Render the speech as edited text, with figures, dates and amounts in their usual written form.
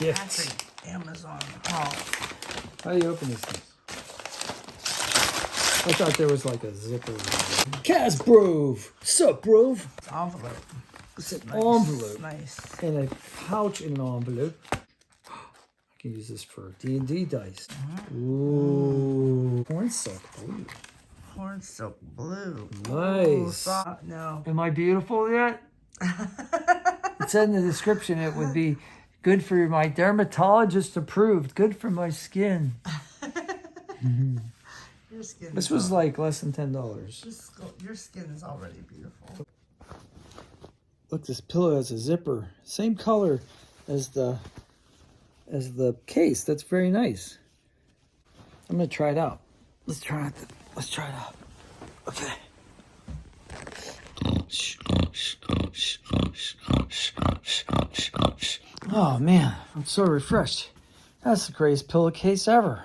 gift. Amazon haul. How do you open these things? I thought there was like a zipper. Casbrove! Sup, Brove? It's an envelope. It's an Nice. envelope. Nice. And a pouch in an envelope. I can use this for D&D dice. Ooh. Corn silk blue. Corn silk blue. Nice. Ooh, no. Am I beautiful yet? It said in the description it would be good for my dermatologist approved. Good for my skin. Your skin. This was like less than $10. Your skin is already beautiful. Look, this pillow has a zipper. Same color as the case. That's very nice. I'm gonna try it out. Let's try it. Let's try it out. Okay. Oh man, I'm so refreshed. That's the greatest pillowcase ever.